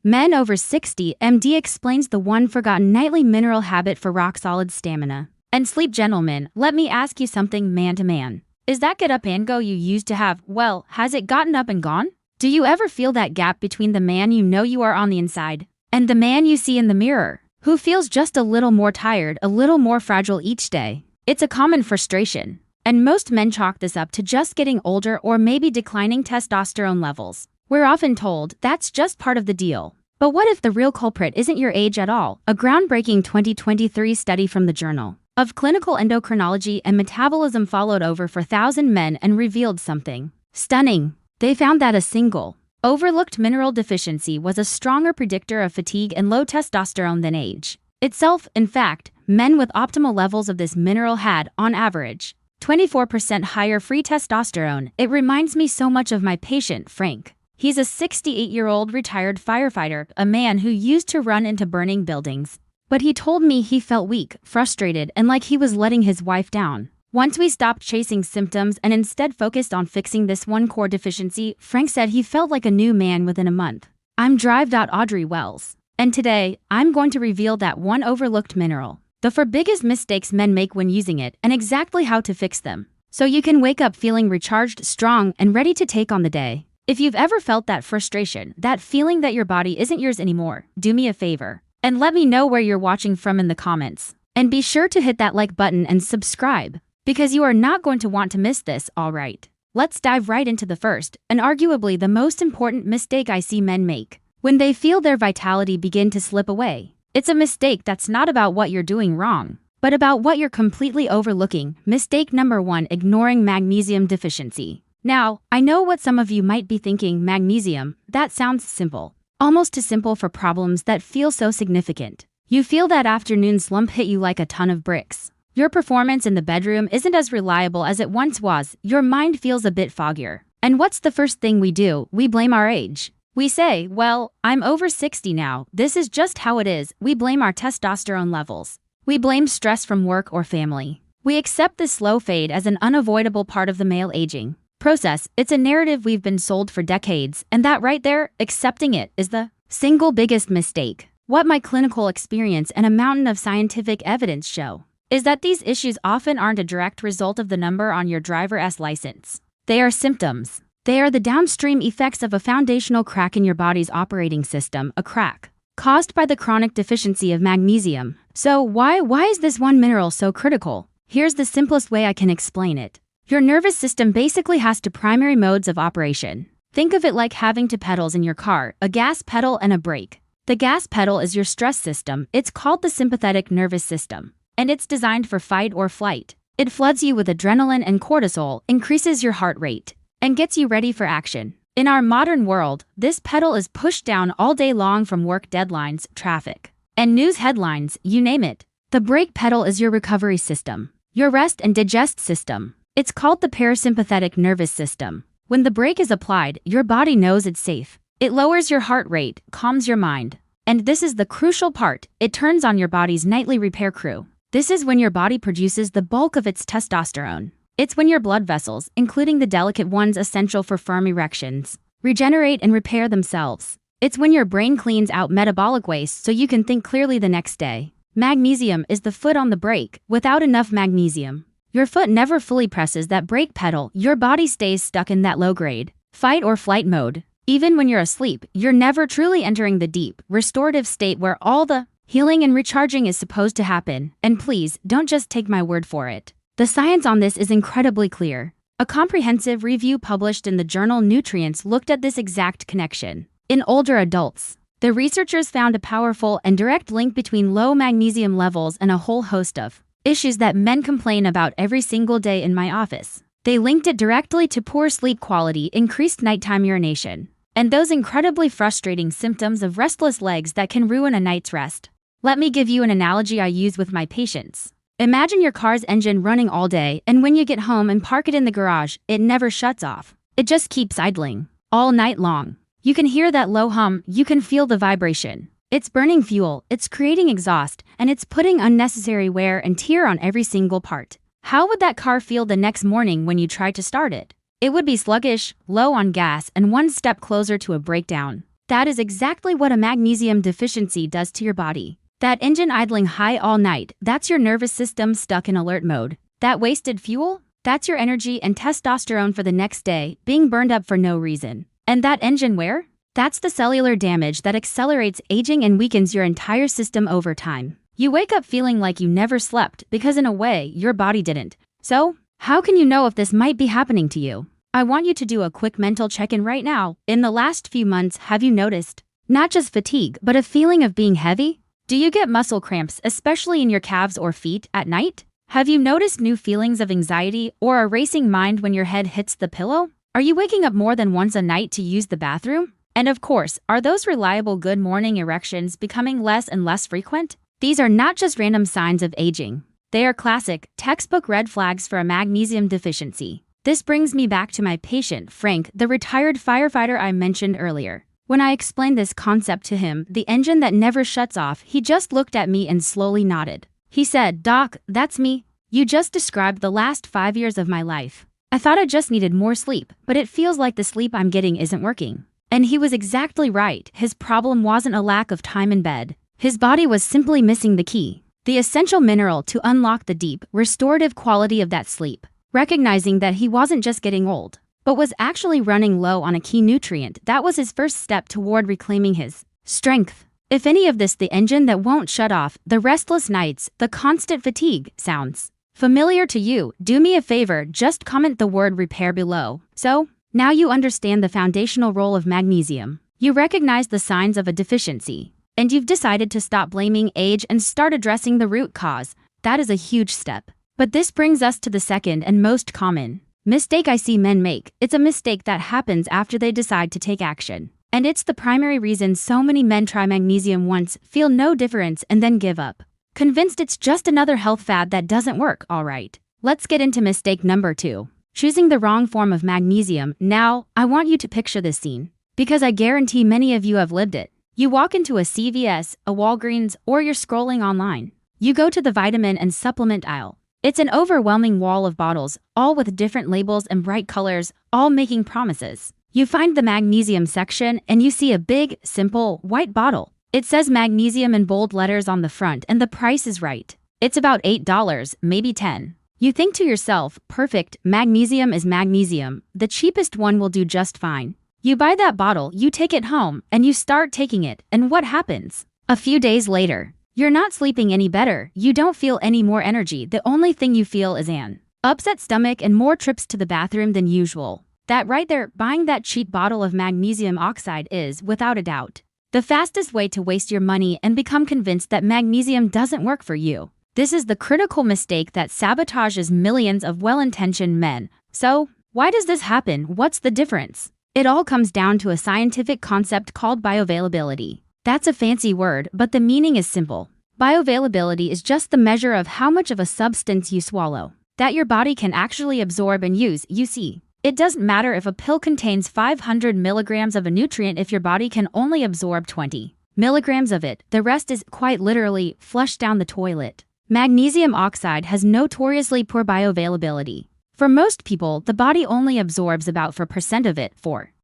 Men over 60 MD explains the one forgotten nightly mineral habit for rock-solid stamina. And sleep, gentlemen, let me ask you something man to man. Is that get up and go you used to have, well, has it gotten up and gone? Do you ever feel that gap between the man you know you are on the inside and the man you see in the mirror, who feels just a little more tired, a little more fragile each day? It's a common frustration, and most men chalk this up to just getting older or maybe declining testosterone levels. We're often told that's just part of the deal. But what if the real culprit isn't your age at all? A groundbreaking 2023 study from the Journal of Clinical Endocrinology and Metabolism followed over 4,000 men and revealed something stunning. They found that a single, overlooked mineral deficiency was a stronger predictor of fatigue and low testosterone than age itself. In fact, men with optimal levels of this mineral had, on average, 24% higher free testosterone. It reminds me so much of my patient, Frank. He's a 68-year-old retired firefighter, a man who used to run into burning buildings. But he told me he felt weak, frustrated, and like he was letting his wife down. Once we stopped chasing symptoms and instead focused on fixing this one core deficiency, Frank said he felt like a new man within a month. I'm Audrey Wells. And today, I'm going to reveal that one overlooked mineral, the four biggest mistakes men make when using it, and exactly how to fix them, so you can wake up feeling recharged, strong, and ready to take on the day. If you've ever felt that frustration, that feeling that your body isn't yours anymore, do me a favor and let me know where you're watching from in the comments. And be sure to hit that like button and subscribe, because you are not going to want to miss this, alright? Let's dive right into the first, and arguably the most important mistake I see men make when they feel their vitality begin to slip away. It's a mistake that's not about what you're doing wrong, but about what you're completely overlooking. Mistake number 1: ignoring magnesium deficiency. Now, I know what some of you might be thinking: magnesium, that sounds simple. Almost too simple for problems that feel so significant. You feel that afternoon slump hit you like a ton of bricks. Your performance in the bedroom isn't as reliable as it once was. Your mind feels a bit foggier. And what's the first thing we do? We blame our age. We say, well, I'm over 60 now. This is just how it is. We blame our testosterone levels. We blame stress from work or family. We accept this slow fade as an unavoidable part of the male aging process. It's a narrative we've been sold for decades, and that right there, accepting it, is the single biggest mistake. What my clinical experience and a mountain of scientific evidence show is that these issues often aren't a direct result of the number on your driver's license. They are symptoms. They are the downstream effects of a foundational crack in your body's operating system, a crack caused by the chronic deficiency of magnesium. So why is this one mineral so critical? Here's the simplest way I can explain it. Your nervous system basically has two primary modes of operation. Think of it like having two pedals in your car, a gas pedal and a brake. The gas pedal is your stress system. It's called the sympathetic nervous system, and it's designed for fight or flight. It floods you with adrenaline and cortisol, increases your heart rate, and gets you ready for action. In our modern world, this pedal is pushed down all day long from work deadlines, traffic, and news headlines, you name it. The brake pedal is your recovery system, your rest and digest system. It's called the parasympathetic nervous system. When the brake is applied, your body knows it's safe. It lowers your heart rate, calms your mind. And this is the crucial part: it turns on your body's nightly repair crew. This is when your body produces the bulk of its testosterone. It's when your blood vessels, including the delicate ones essential for firm erections, regenerate and repair themselves. It's when your brain cleans out metabolic waste so you can think clearly the next day. Magnesium is the foot on the brake. Without enough magnesium, your foot never fully presses that brake pedal. Your body stays stuck in that low-grade fight or flight mode. Even when you're asleep, you're never truly entering the deep, restorative state where all the healing and recharging is supposed to happen. And please, don't just take my word for it. The science on this is incredibly clear. A comprehensive review published in the journal Nutrients looked at this exact connection. In older adults, the researchers found a powerful and direct link between low magnesium levels and a whole host of issues that men complain about every single day in my office. They linked it directly to poor sleep quality, increased nighttime urination, and those incredibly frustrating symptoms of restless legs that can ruin a night's rest. Let me give you an analogy I use with my patients. Imagine your car's engine running all day, and when you get home and park it in the garage, it never shuts off. It just keeps idling all night long. You can hear that low hum, you can feel the vibration. It's burning fuel, it's creating exhaust, and it's putting unnecessary wear and tear on every single part. How would that car feel the next morning when you try to start it? It would be sluggish, low on gas, and one step closer to a breakdown. That is exactly what a magnesium deficiency does to your body. That engine idling high all night, that's your nervous system stuck in alert mode. That wasted fuel, that's your energy and testosterone for the next day being burned up for no reason. And that engine wear? That's the cellular damage that accelerates aging and weakens your entire system over time. You wake up feeling like you never slept because in a way, your body didn't. So, how can you know if this might be happening to you? I want you to do a quick mental check-in right now. In the last few months, have you noticed not just fatigue, but a feeling of being heavy? Do you get muscle cramps, especially in your calves or feet, at night? Have you noticed new feelings of anxiety or a racing mind when your head hits the pillow? Are you waking up more than once a night to use the bathroom? And of course, are those reliable good morning erections becoming less and less frequent? These are not just random signs of aging. They are classic, textbook red flags for a magnesium deficiency. This brings me back to my patient, Frank, the retired firefighter I mentioned earlier. When I explained this concept to him, the engine that never shuts off, he just looked at me and slowly nodded. He said, "Doc, that's me. You just described the last 5 years of my life. I thought I just needed more sleep, but it feels like the sleep I'm getting isn't working." And he was exactly right. His problem wasn't a lack of time in bed. His body was simply missing the key, the essential mineral to unlock the deep, restorative quality of that sleep. Recognizing that he wasn't just getting old, but was actually running low on a key nutrient, that was his first step toward reclaiming his strength. If any of this, the engine that won't shut off, the restless nights, the constant fatigue, sounds familiar to you, do me a favor, just comment the word repair below. So, now you understand the foundational role of magnesium. You recognize the signs of a deficiency, and you've decided to stop blaming age and start addressing the root cause. That is a huge step. But this brings us to the second and most common mistake I see men make. It's a mistake that happens after they decide to take action. And it's the primary reason so many men try magnesium once, feel no difference, and then give up, convinced it's just another health fad that doesn't work. Alright, let's get into mistake number 2. Choosing the wrong form of magnesium. Now, I want you to picture this scene, because I guarantee many of you have lived it. You walk into a CVS, a Walgreens, or you're scrolling online. You go to the vitamin and supplement aisle. It's an overwhelming wall of bottles, all with different labels and bright colors, all making promises. You find the magnesium section and you see a big, simple, white bottle. It says magnesium in bold letters on the front and the price is right. It's about $8, maybe $10. You think to yourself, perfect, magnesium is magnesium, the cheapest one will do just fine. You buy that bottle, you take it home, and you start taking it, and what happens? A few days later, you're not sleeping any better, you don't feel any more energy, the only thing you feel is an upset stomach and more trips to the bathroom than usual. That right there, buying that cheap bottle of magnesium oxide is, without a doubt, the fastest way to waste your money and become convinced that magnesium doesn't work for you. This is the critical mistake that sabotages millions of well-intentioned men. So, why does this happen? What's the difference? It all comes down to a scientific concept called bioavailability. That's a fancy word, but the meaning is simple. Bioavailability is just the measure of how much of a substance you swallow that your body can actually absorb and use. You see, it doesn't matter if a pill contains 500 milligrams of a nutrient if your body can only absorb 20 milligrams of it. The rest is, quite literally, flushed down the toilet. Magnesium oxide has notoriously poor bioavailability. For most people, the body only absorbs about 4% of it.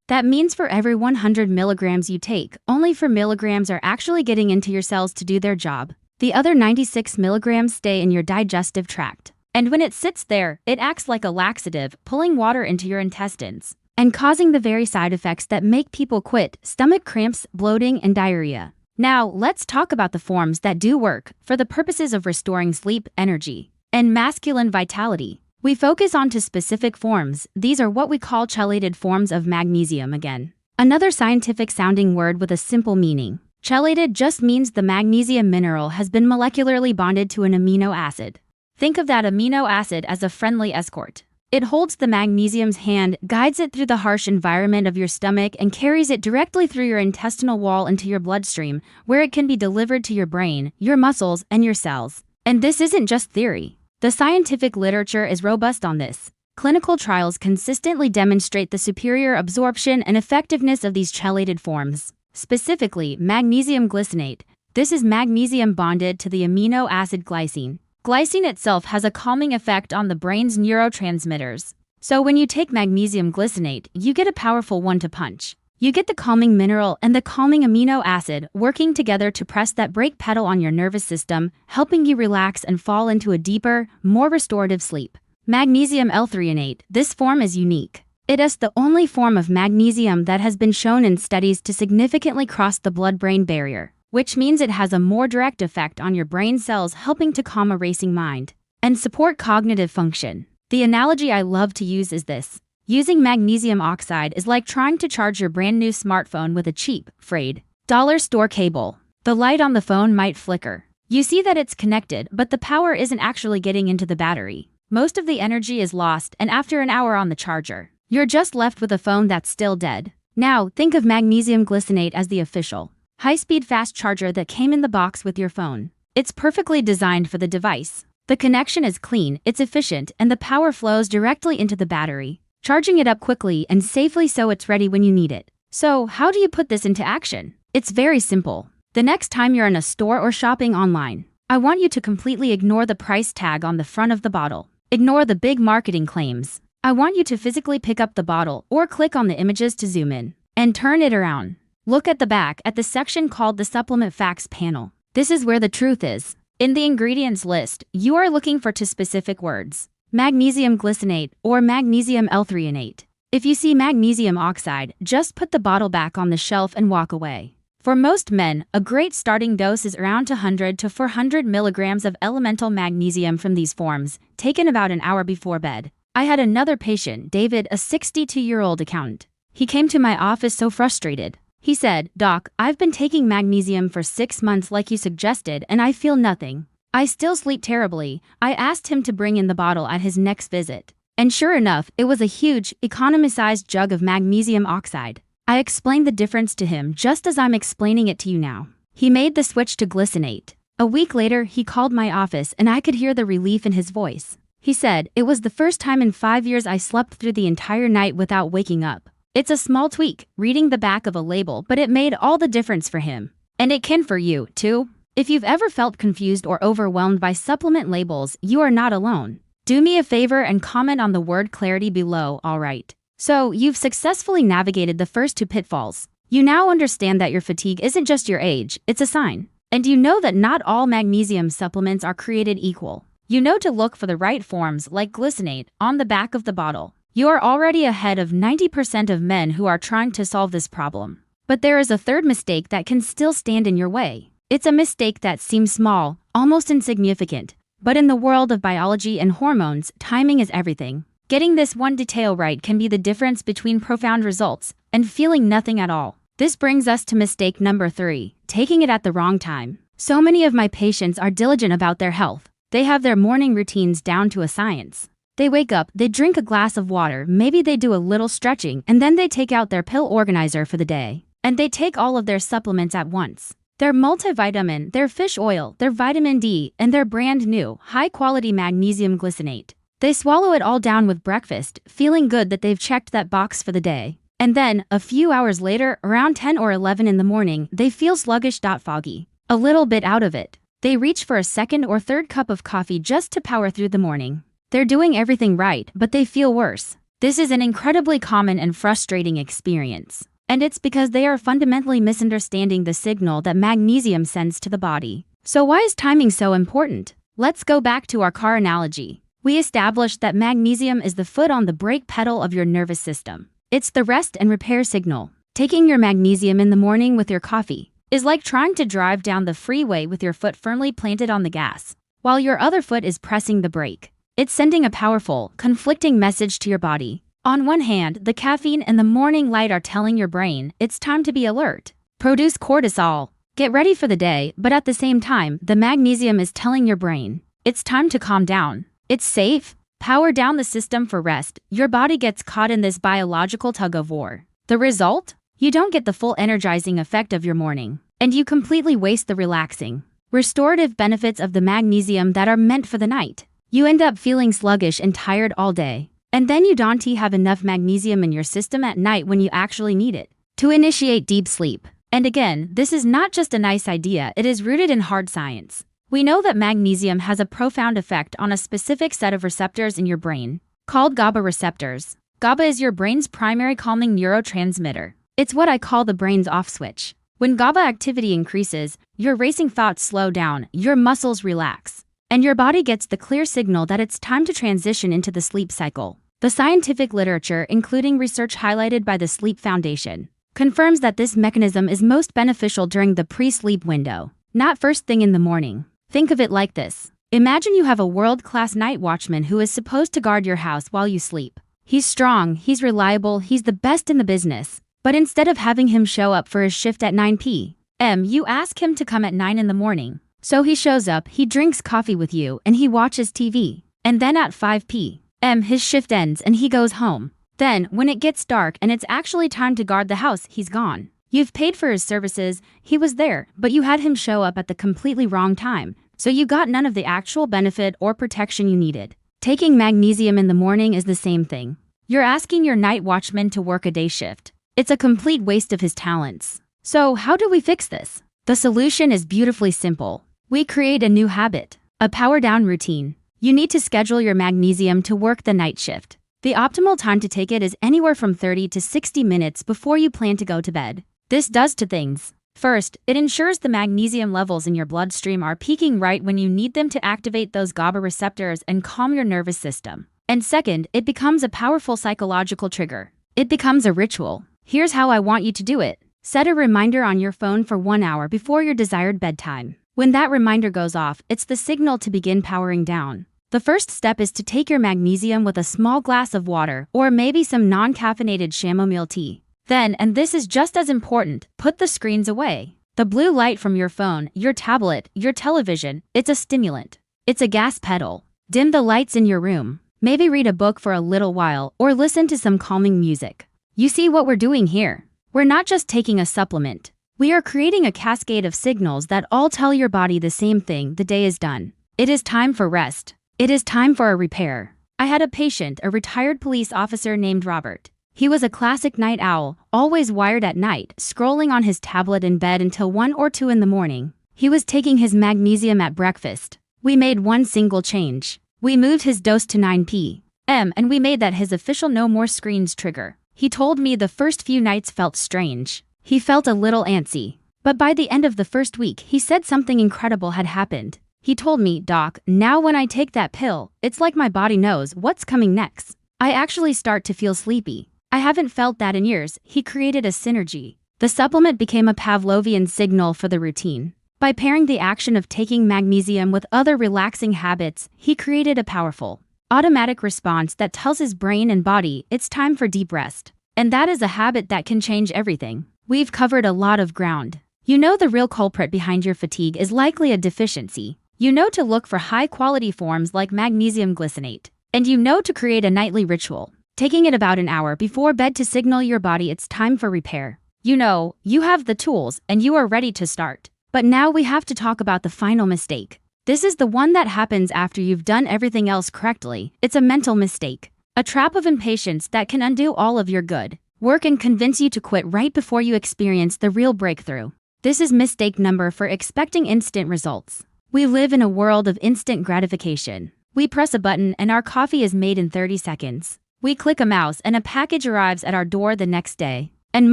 That means for every 100 milligrams you take, only 4 milligrams are actually getting into your cells to do their job. The other 96 milligrams stay in your digestive tract. And when it sits there, it acts like a laxative, pulling water into your intestines and causing the very side effects that make people quit: stomach cramps, bloating, and diarrhea. Now, let's talk about the forms that do work for the purposes of restoring sleep, energy, and masculine vitality. We focus on to specific forms. These are what we call chelated forms of magnesium again. Another scientific-sounding word with a simple meaning. Chelated just means the magnesium mineral has been molecularly bonded to an amino acid. Think of that amino acid as a friendly escort. It holds the magnesium's hand, guides it through the harsh environment of your stomach, and carries it directly through your intestinal wall into your bloodstream, where it can be delivered to your brain, your muscles, and your cells. And this isn't just theory. The scientific literature is robust on this. Clinical trials consistently demonstrate the superior absorption and effectiveness of these chelated forms. Specifically, magnesium glycinate. This is magnesium bonded to the amino acid glycine. Glycine itself has a calming effect on the brain's neurotransmitters. So when you take magnesium glycinate, you get a powerful one-two punch. You get the calming mineral and the calming amino acid working together to press that brake pedal on your nervous system, helping you relax and fall into a deeper, more restorative sleep. Magnesium L-threonate. This form is unique. It is the only form of magnesium that has been shown in studies to significantly cross the blood-brain barrier, which means it has a more direct effect on your brain cells, helping to calm a racing mind and support cognitive function. The analogy I love to use is this. Using magnesium oxide is like trying to charge your brand new smartphone with a cheap, frayed dollar store cable. The light on the phone might flicker. You see that it's connected, but the power isn't actually getting into the battery. Most of the energy is lost, and after an hour on the charger, you're just left with a phone that's still dead. Now, think of magnesium glycinate as the official, high-speed fast charger that came in the box with your phone. It's perfectly designed for the device. The connection is clean, it's efficient, and the power flows directly into the battery, charging it up quickly and safely so it's ready when you need it. So, how do you put this into action? It's very simple. The next time you're in a store or shopping online, I want you to completely ignore the price tag on the front of the bottle. Ignore the big marketing claims. I want you to physically pick up the bottle or click on the images to zoom in and turn it around. Look at the back at the section called the supplement facts panel. This is where the truth is. In the ingredients list, you are looking for two specific words: magnesium glycinate or magnesium L-threonate. If you see magnesium oxide, just put the bottle back on the shelf and walk away. For most men, a great starting dose is around 200 to 400 milligrams of elemental magnesium from these forms, taken about an hour before bed. I had another patient, David, a 62-year-old accountant. He came to my office so frustrated. He said, "Doc, I've been taking magnesium for 6 months like you suggested, and I feel nothing. I still sleep terribly." I asked him to bring in the bottle at his next visit. And sure enough, it was a huge, economy-sized jug of magnesium oxide. I explained the difference to him just as I'm explaining it to you now. He made the switch to glycinate. A week later, he called my office and I could hear the relief in his voice. He said, "It was the first time in 5 years I slept through the entire night without waking up." It's a small tweak, reading the back of a label, but it made all the difference for him. And it can for you, too. If you've ever felt confused or overwhelmed by supplement labels, you are not alone. Do me a favor and comment on the word clarity below, alright? So, you've successfully navigated the first two pitfalls. You now understand that your fatigue isn't just your age, it's a sign. And you know that not all magnesium supplements are created equal. You know to look for the right forms, like glycinate, on the back of the bottle. You are already ahead of 90% of men who are trying to solve this problem. But there is a third mistake that can still stand in your way. It's a mistake that seems small, almost insignificant. But in the world of biology and hormones, timing is everything. Getting this one detail right can be the difference between profound results and feeling nothing at all. This brings us to mistake number 3, taking it at the wrong time. So many of my patients are diligent about their health. They have their morning routines down to a science. They wake up, they drink a glass of water, maybe they do a little stretching, and then they take out their pill organizer for the day. And they take all of their supplements at once. Their multivitamin, their fish oil, their vitamin D, and their brand new, high-quality magnesium glycinate. They swallow it all down with breakfast, feeling good that they've checked that box for the day. And then, a few hours later, around 10 or 11 in the morning, they feel sluggish, foggy, a little bit out of it. They reach for a second or third cup of coffee just to power through the morning. They're doing everything right, but they feel worse. This is an incredibly common and frustrating experience. And it's because they are fundamentally misunderstanding the signal that magnesium sends to the body. So why is timing so important? Let's go back to our car analogy. We established that magnesium is the foot on the brake pedal of your nervous system. It's the rest and repair signal. Taking your magnesium in the morning with your coffee is like trying to drive down the freeway with your foot firmly planted on the gas, while your other foot is pressing the brake. It's sending a powerful, conflicting message to your body. On one hand, the caffeine and the morning light are telling your brain, it's time to be alert. Produce cortisol. Get ready for the day, but at the same time, the magnesium is telling your brain, it's time to calm down. It's safe. Power down the system for rest. Your body gets caught in this biological tug-of-war. The result? You don't get the full energizing effect of your morning, and you completely waste the relaxing, restorative benefits of the magnesium that are meant for the night. You end up feeling sluggish and tired all day. And then you don't have enough magnesium in your system at night when you actually need it to initiate deep sleep. And again, this is not just a nice idea, it is rooted in hard science. We know that magnesium has a profound effect on a specific set of receptors in your brain, called GABA receptors. GABA is your brain's primary calming neurotransmitter. It's what I call the brain's off switch. When GABA activity increases, your racing thoughts slow down, your muscles relax, and your body gets the clear signal that it's time to transition into the sleep cycle. The scientific literature, including research highlighted by the Sleep Foundation, confirms that this mechanism is most beneficial during the pre-sleep window, not first thing in the morning. Think of it like this. Imagine you have a world-class night watchman who is supposed to guard your house while you sleep. He's strong, he's reliable, he's the best in the business. But instead of having him show up for his shift at 9 p.m., you ask him to come at 9 in the morning. So he shows up, he drinks coffee with you, and he watches TV. And then at 5 p.m., his shift ends and he goes home. Then, when it gets dark and it's actually time to guard the house, he's gone. You've paid for his services, he was there, but you had him show up at the completely wrong time. So you got none of the actual benefit or protection you needed. Taking magnesium in the morning is the same thing. You're asking your night watchman to work a day shift. It's a complete waste of his talents. So how do we fix this? The solution is beautifully simple. We create a new habit, a power down routine. You need to schedule your magnesium to work the night shift. The optimal time to take it is anywhere from 30 to 60 minutes before you plan to go to bed. This does two things. First, it ensures the magnesium levels in your bloodstream are peaking right when you need them to activate those GABA receptors and calm your nervous system. And second, it becomes a powerful psychological trigger. It becomes a ritual. Here's how I want you to do it. Set a reminder on your phone for 1 hour before your desired bedtime. When that reminder goes off, it's the signal to begin powering down. The first step is to take your magnesium with a small glass of water or maybe some non-caffeinated chamomile tea. Then, and this is just as important, put the screens away. The blue light from your phone, your tablet, your television, it's a stimulant. It's a gas pedal. Dim the lights in your room. Maybe read a book for a little while or listen to some calming music. You see what we're doing here? We're not just taking a supplement. We are creating a cascade of signals that all tell your body the same thing: the day is done. It is time for rest. It is time for a repair. I had a patient, a retired police officer named Robert. He was a classic night owl, always wired at night, scrolling on his tablet in bed until 1 or 2 in the morning. He was taking his magnesium at breakfast. We made one single change. We moved his dose to 9 p.m. and we made that his official no more screens trigger. He told me the first few nights felt strange. He felt a little antsy. But by the end of the first week, he said something incredible had happened. He told me, "Doc, now when I take that pill, it's like my body knows what's coming next. I actually start to feel sleepy. I haven't felt that in years." He created a synergy. The supplement became a Pavlovian signal for the routine. By pairing the action of taking magnesium with other relaxing habits, he created a powerful, automatic response that tells his brain and body it's time for deep rest. And that is a habit that can change everything. We've covered a lot of ground. You know the real culprit behind your fatigue is likely a deficiency. You know to look for high-quality forms like magnesium glycinate. And you know to create a nightly ritual, taking it about an hour before bed to signal your body it's time for repair. You know, you have the tools and you are ready to start. But now we have to talk about the final mistake. This is the one that happens after you've done everything else correctly. It's a mental mistake. A trap of impatience that can undo all of your good work and convince you to quit right before you experience the real breakthrough. This is mistake number for expecting instant results. We live in a world of instant gratification. We press a button and our coffee is made in 30 seconds. We click a mouse and a package arrives at our door the next day. And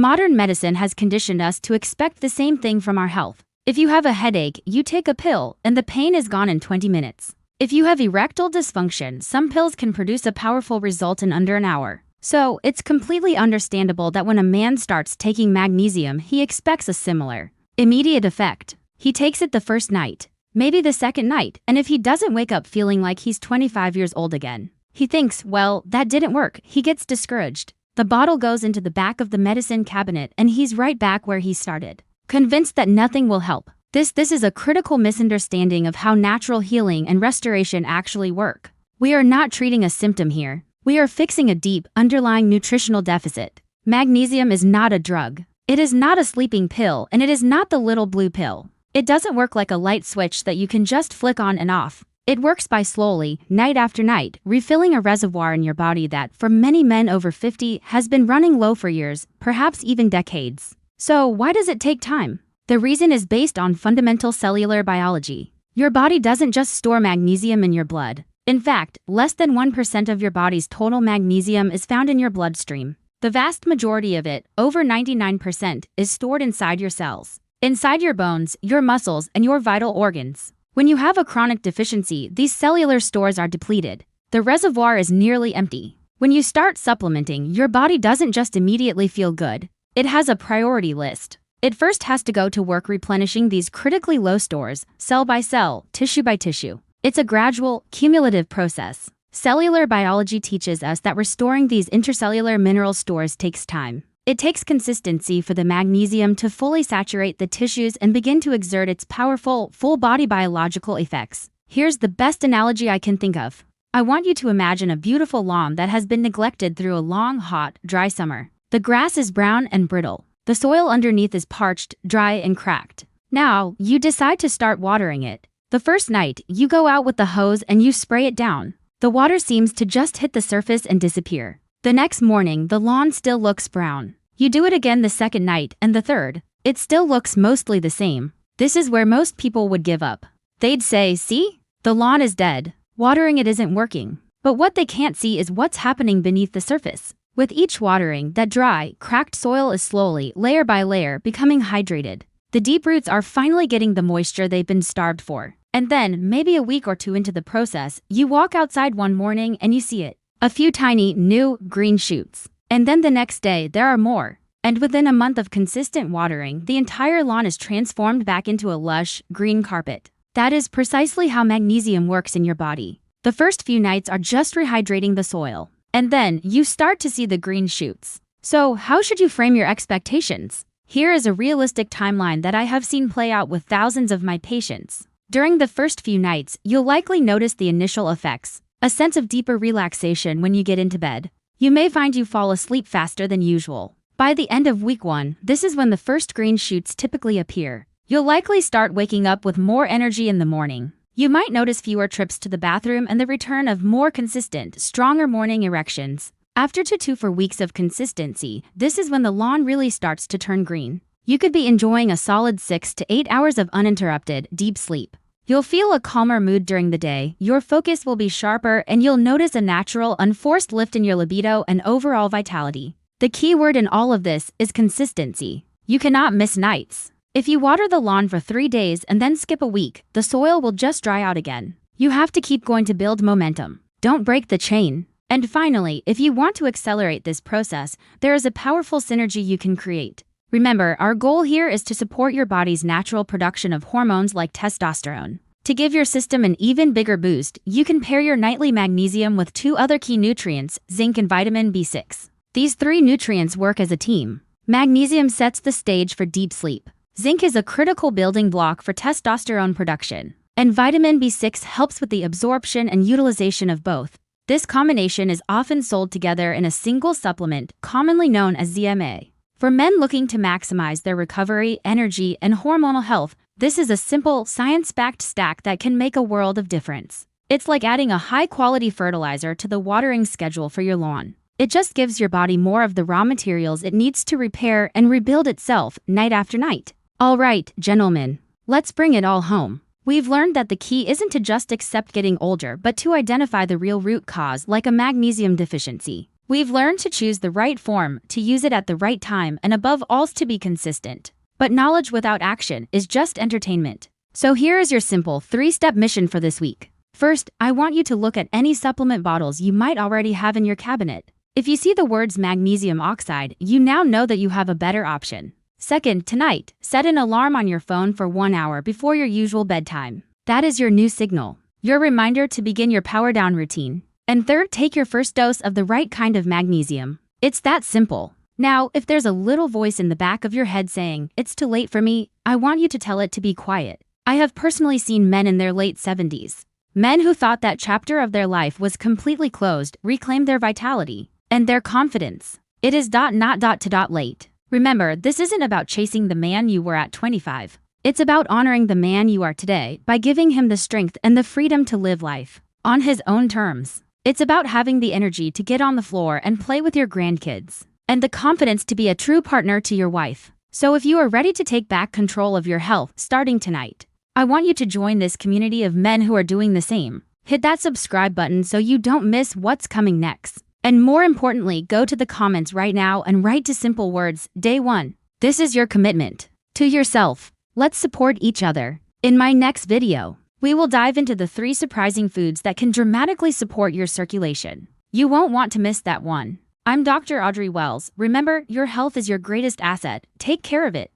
modern medicine has conditioned us to expect the same thing from our health. If you have a headache, you take a pill and the pain is gone in 20 minutes. If you have erectile dysfunction, some pills can produce a powerful result in under an hour. So, it's completely understandable that when a man starts taking magnesium, he expects a similar, immediate effect. He takes it the first night, maybe the second night, and if he doesn't wake up feeling like he's 25 years old again, he thinks, well, that didn't work. He gets discouraged. The bottle goes into the back of the medicine cabinet and he's right back where he started, convinced that nothing will help. This is a critical misunderstanding of how natural healing and restoration actually work. We are not treating a symptom here. We are fixing a deep, underlying nutritional deficit. Magnesium is not a drug. It is not a sleeping pill, and it is not the little blue pill. It doesn't work like a light switch that you can just flick on and off. It works by slowly, night after night, refilling a reservoir in your body that, for many men over 50, has been running low for years, perhaps even decades. So, why does it take time? The reason is based on fundamental cellular biology. Your body doesn't just store magnesium in your blood. In fact, less than 1% of your body's total magnesium is found in your bloodstream. The vast majority of it, over 99%, is stored inside your cells, inside your bones, your muscles, and your vital organs. When you have a chronic deficiency, these cellular stores are depleted. The reservoir is nearly empty. When you start supplementing, your body doesn't just immediately feel good. It has a priority list. It first has to go to work replenishing these critically low stores, cell by cell, tissue by tissue. It's a gradual, cumulative process. Cellular biology teaches us that restoring these intercellular mineral stores takes time. It takes consistency for the magnesium to fully saturate the tissues and begin to exert its powerful, full-body biological effects. Here's the best analogy I can think of. I want you to imagine a beautiful lawn that has been neglected through a long, hot, dry summer. The grass is brown and brittle. The soil underneath is parched, dry, and cracked. Now, you decide to start watering it. The first night, you go out with the hose and you spray it down. The water seems to just hit the surface and disappear. The next morning, the lawn still looks brown. You do it again the second night and the third. It still looks mostly the same. This is where most people would give up. They'd say, "See? The lawn is dead. Watering it isn't working." But what they can't see is what's happening beneath the surface. With each watering, that dry, cracked soil is slowly, layer by layer, becoming hydrated. The deep roots are finally getting the moisture they've been starved for. And then, maybe a week or two into the process, you walk outside one morning and you see it. A few tiny, new, green shoots. And then the next day, there are more. And within a month of consistent watering, the entire lawn is transformed back into a lush, green carpet. That is precisely how magnesium works in your body. The first few nights are just rehydrating the soil. And then, you start to see the green shoots. So, how should you frame your expectations? Here is a realistic timeline that I have seen play out with thousands of my patients. During the first few nights, you'll likely notice the initial effects. A sense of deeper relaxation when you get into bed. You may find you fall asleep faster than usual. By the end of week 1, this is when the first green shoots typically appear. You'll likely start waking up with more energy in the morning. You might notice fewer trips to the bathroom and the return of more consistent, stronger morning erections. After 2 to 4 weeks of consistency, this is when the lawn really starts to turn green. You could be enjoying a solid 6 to 8 hours of uninterrupted, deep sleep. You'll feel a calmer mood during the day, your focus will be sharper, and you'll notice a natural, unforced lift in your libido and overall vitality. The key word in all of this is consistency. You cannot miss nights. If you water the lawn for 3 days and then skip a week, the soil will just dry out again. You have to keep going to build momentum. Don't break the chain. And finally, if you want to accelerate this process, there is a powerful synergy you can create. Remember, our goal here is to support your body's natural production of hormones like testosterone. To give your system an even bigger boost, you can pair your nightly magnesium with 2 other key nutrients, zinc and vitamin B6. These 3 nutrients work as a team. Magnesium sets the stage for deep sleep. Zinc is a critical building block for testosterone production, and vitamin B6 helps with the absorption and utilization of both. This combination is often sold together in a single supplement, commonly known as ZMA. For men looking to maximize their recovery, energy, and hormonal health, this is a simple, science-backed stack that can make a world of difference. It's like adding a high-quality fertilizer to the watering schedule for your lawn. It just gives your body more of the raw materials it needs to repair and rebuild itself night after night. All right, gentlemen, let's bring it all home. We've learned that the key isn't to just accept getting older, but to identify the real root cause, like a magnesium deficiency. We've learned to choose the right form, to use it at the right time, and above all, to be consistent. But knowledge without action is just entertainment. So here is your simple 3-step mission for this week. First, I want you to look at any supplement bottles you might already have in your cabinet. If you see the words magnesium oxide, you now know that you have a better option. Second, tonight, set an alarm on your phone for 1 hour before your usual bedtime. That is your new signal, your reminder to begin your power down routine. And third, take your first dose of the right kind of magnesium. It's that simple. Now, if there's a little voice in the back of your head saying, "It's too late for me," I want you to tell it to be quiet. I have personally seen men in their late 70s. Men who thought that chapter of their life was completely closed, reclaim their vitality and their confidence. It is not late. Remember, this isn't about chasing the man you were at 25. It's about honoring the man you are today by giving him the strength and the freedom to live life on his own terms. It's about having the energy to get on the floor and play with your grandkids, and the confidence to be a true partner to your wife. So if you are ready to take back control of your health starting tonight, I want you to join this community of men who are doing the same. Hit that subscribe button so you don't miss what's coming next. And more importantly, go to the comments right now and write to simple words, Day 1. This is your commitment to yourself. Let's support each other. In my next video, we will dive into the 3 surprising foods that can dramatically support your circulation. You won't want to miss that one. I'm Dr. Audrey Wells. Remember, your health is your greatest asset. Take care of it.